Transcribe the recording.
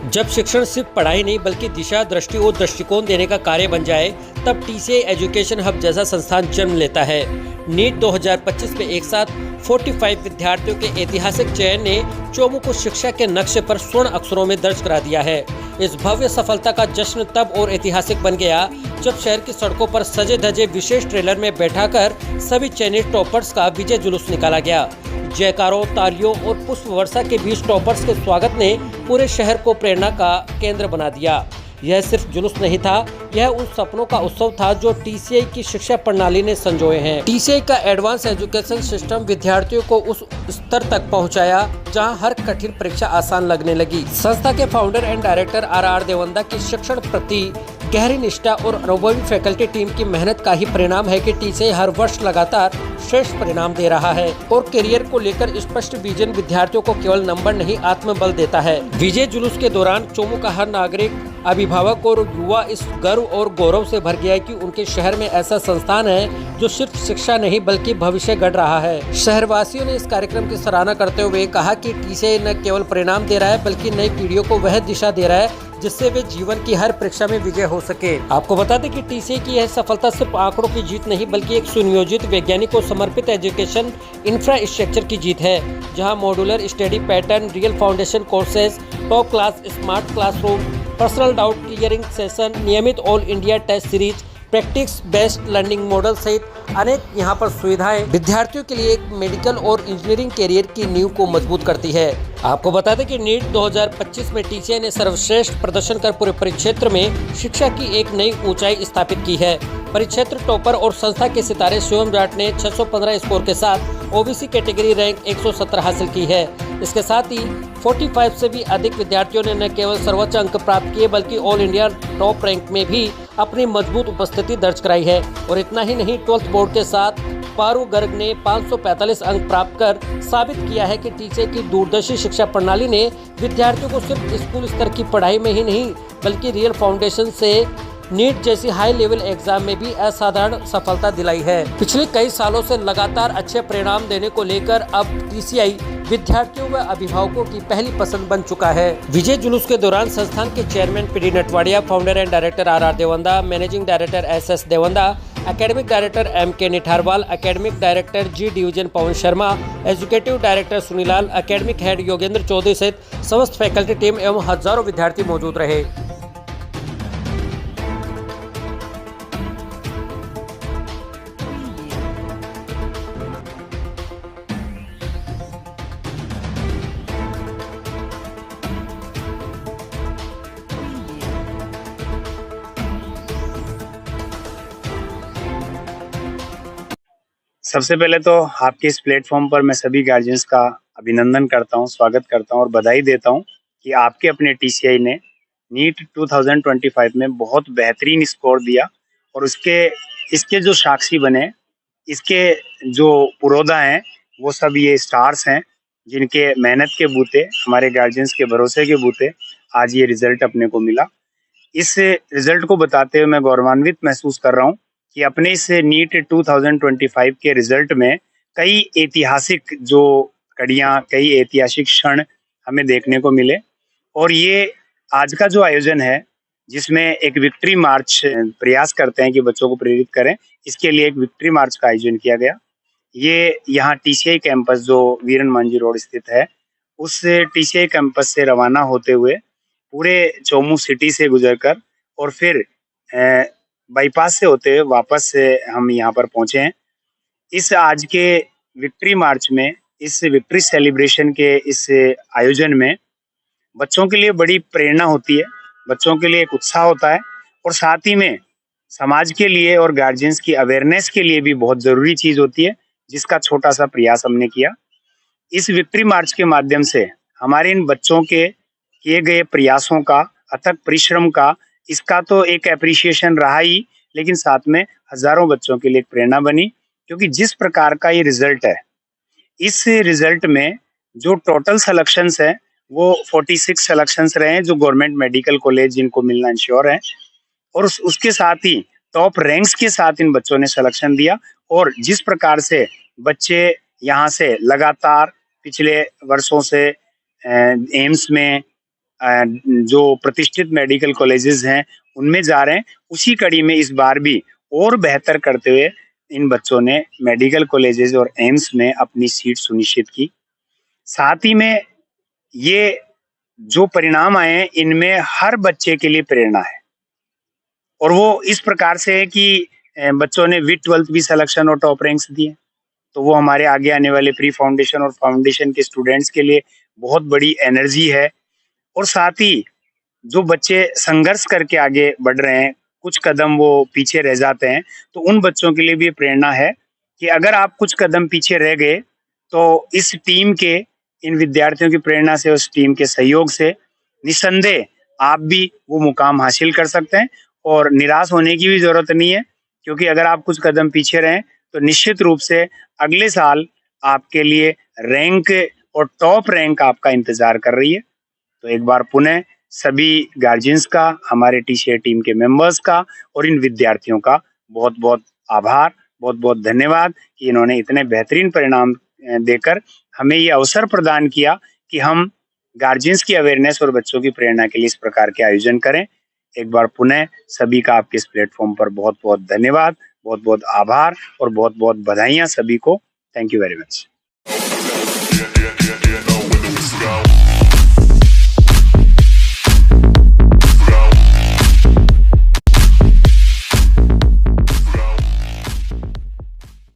जब शिक्षण सिर्फ पढ़ाई नहीं बल्कि दिशा, दृष्टि और दृष्टिकोण देने का कार्य बन जाए, तब टीसीआई एजुकेशन हब जैसा संस्थान जन्म लेता है। नीट 2025 में एक साथ 45 विद्यार्थियों के ऐतिहासिक चयन ने चोमू को शिक्षा के नक्शे पर स्वर्ण अक्षरों में दर्ज करा दिया है। इस भव्य सफलता का जश्न तब और ऐतिहासिक बन गया जब शहर की सड़कों पर सजे धजे विशेष ट्रेलर में बैठाकर सभी चयनित टॉपर्स का विजय जुलूस निकाला गया। जयकारों, तालियों और पुष्प वर्षा के बीच टॉपर्स के स्वागत ने पूरे शहर को प्रेरणा का केंद्र बना दिया। यह सिर्फ जुलूस नहीं था, यह उन सपनों का उत्सव था जो टीसीआई की शिक्षा प्रणाली ने संजोए हैं। टीसीआई का एडवांस एजुकेशन सिस्टम विद्यार्थियों को उस स्तर तक पहुंचाया जहां हर कठिन परीक्षा आसान लगने लगी। संस्था के founder and director R Devanda की शिक्षण प्रति गहरी निष्ठा और अनुभवी फैकल्टी टीम की मेहनत का ही परिणाम है कि टीसीआई हर वर्ष लगातार श्रेष्ठ परिणाम दे रहा है और करियर को लेकर स्पष्ट विजन विद्यार्थियों को केवल नंबर नहीं आत्मबल देता है। विजय जुलूस के दौरान चोमू का हर नागरिक, अभिभावक और युवा इस गर्व और गौरव से भर गया कि उनके शहर में ऐसा संस्थान है जो सिर्फ शिक्षा नहीं बल्कि भविष्य गढ़ रहा है। शहरवासियों ने इस कार्यक्रम की सराहना करते हुए कहा कि टीसीआई न केवल परिणाम दे रहा है बल्कि नई पीढ़ियों को वह दिशा दे रहा है जिससे वे जीवन की हर परीक्षा में विजय हो सके। आपको बता दें कि टीसीआई की यह सफलता सिर्फ आंकड़ों की जीत नहीं बल्कि एक सुनियोजित, वैज्ञानिक को समर्पित एजुकेशन इंफ्रास्ट्रक्चर की जीत है, जहां modular study pattern, real foundation courses, top class smart classroom, personal doubt clearing session, नियमित all India test series, practice based learning model सहित अनेक यहाँ पर सुविधाएं विद्यार्थियों के लिए एक मेडिकल और इंजीनियरिंग कैरियर की नींव को मजबूत करती है। आपको बता दें कि नीट 2025 में टीसीआई ने सर्वश्रेष्ठ प्रदर्शन कर पूरे परिक्षेत्र में शिक्षा की एक नई ऊंचाई स्थापित की है। परिक्षेत्र टॉपर और संस्था के सितारे शिवम जाट ने 615 स्कोर के साथ ओबीसी कैटेगरी रैंक 117 हासिल की है। इसके साथ ही 45 से भी अधिक विद्यार्थियों ने न केवल सर्वोच्च अंक प्राप्त किए बल्कि ऑल इंडिया टॉप रैंक में भी अपनी मजबूत उपस्थिति दर्ज कराई है। और इतना ही नहीं, 12th बोर्ड के साथ पारू गर्ग ने 545 अंक प्राप्त कर साबित किया है कि टीसीआई की दूरदर्शी शिक्षा प्रणाली ने विद्यार्थियों को सिर्फ स्कूल स्तर की पढ़ाई में ही नहीं बल्कि रियल फाउंडेशन से नीट जैसी हाई लेवल एग्जाम में भी असाधारण सफलता दिलाई है। पिछले कई सालों से लगातार अच्छे परिणाम देने को लेकर अब टीसीआई विद्यार्थियों व अभिभावकों की पहली पसंद बन चुका है। विजय जुलूस के दौरान संस्थान के chairman PD Natwadia, founder and director R Devanda, managing director S Devanda, academic director MK Nitharwal, academic director G division Pawan Sharma, executive director Sunilal, academic head Yogendra Chaudhary सहित समस्त फैकल्टी टीम एवं हजारों विद्यार्थी मौजूद रहे। सबसे पहले तो आपके इस प्लेटफॉर्म पर मैं सभी गार्जियंस का अभिनंदन करता हूं, स्वागत करता हूं और बधाई देता हूं कि आपके अपने टीसीआई ने नीट 2025 में बहुत बेहतरीन स्कोर दिया और इसके जो साक्षी बने, इसके जो पुरोधा हैं, वो सब ये स्टार्स हैं जिनके मेहनत के बूते, हमारे गार्जियंस के भरोसे के बूते आज ये रिजल्ट अपने को मिला। इस रिजल्ट को बताते हुए मैं गौरवान्वित महसूस कर रहा हूँ कि अपने इस नीट 2025 के रिजल्ट में कई ऐतिहासिक जो कड़ियां, कई ऐतिहासिक क्षण हमें देखने को मिले। और ये आज का जो आयोजन है जिसमें एक विक्ट्री मार्च प्रयास करते हैं कि बच्चों को प्रेरित करें, इसके लिए एक विक्ट्री मार्च का आयोजन किया गया। ये यहाँ टीसीआई कैंपस जो वीरन मांझी रोड स्थित है, उस टीसीआई कैंपस से रवाना होते हुए पूरे चोमू सिटी से गुजरकर और फिर बाईपास से होते हुए वापस से हम यहाँ पर पहुंचे हैं। इस आज के विक्ट्री मार्च में, इस विक्ट्री सेलिब्रेशन के इस आयोजन में बच्चों के लिए बड़ी प्रेरणा होती है, बच्चों के लिए एक उत्साह होता है और साथ ही में समाज के लिए और गार्जियंस की अवेयरनेस के लिए भी बहुत जरूरी चीज होती है, जिसका छोटा सा प्रयास हमने किया। इस विक्ट्री मार्च के माध्यम से हमारे इन बच्चों के किए गए प्रयासों का, अथक परिश्रम का, इसका तो एक एप्रिसिएशन रहा ही, लेकिन साथ में हजारों बच्चों के लिए एक प्रेरणा बनी। क्योंकि जिस प्रकार का ये रिजल्ट है, इस रिजल्ट में जो टोटल सिलेक्शंस है वो 46 सिलेक्शंस रहे हैं जो गवर्नमेंट मेडिकल कॉलेज जिनको मिलना इंश्योर है, और उसके साथ ही टॉप रैंक्स के साथ इन बच्चों ने सिलेक्शन दिया। और जिस प्रकार से बच्चे यहाँ से लगातार पिछले वर्षों से एम्स में, जो प्रतिष्ठित मेडिकल कॉलेजेस हैं उनमें जा रहे हैं। उसी कड़ी में इस बार भी और बेहतर करते हुए इन बच्चों ने मेडिकल कॉलेजेस और एम्स में अपनी सीट सुनिश्चित की। साथ ही में ये जो परिणाम आए हैं इनमें हर बच्चे के लिए प्रेरणा है और वो इस प्रकार से है कि बच्चों ने विद 12th भी सिलेक्शन और टॉप रैंक्स दिए। तो वो हमारे आगे आने वाले प्री फाउंडेशन और फाउंडेशन के स्टूडेंट्स के लिए बहुत बड़ी एनर्जी है। और साथ ही जो बच्चे संघर्ष करके आगे बढ़ रहे हैं, कुछ कदम वो पीछे रह जाते हैं, तो उन बच्चों के लिए भी प्रेरणा है कि अगर आप कुछ कदम पीछे रह गए तो इस टीम के, इन विद्यार्थियों की प्रेरणा से, उस टीम के सहयोग से निसंदेह आप भी वो मुकाम हासिल कर सकते हैं और निराश होने की भी जरूरत नहीं है, क्योंकि अगर आप कुछ कदम पीछे रहें तो निश्चित रूप से अगले साल आपके लिए रैंक और टॉप रैंक आपका इंतजार कर रही है। तो एक बार पुनः सभी गार्जियंस का, हमारे टीसीए टीम के मेंबर्स का और इन विद्यार्थियों का बहुत बहुत आभार, बहुत बहुत धन्यवाद कि इन्होंने इतने बेहतरीन परिणाम देकर हमें ये अवसर प्रदान किया कि हम गार्जियंस की अवेयरनेस और बच्चों की प्रेरणा के लिए इस प्रकार के आयोजन करें। एक बार पुनः सभी का आपके इस प्लेटफॉर्म पर बहुत बहुत धन्यवाद, बहुत बहुत आभार और बहुत बहुत बधाइयां सभी को। Thank you very much.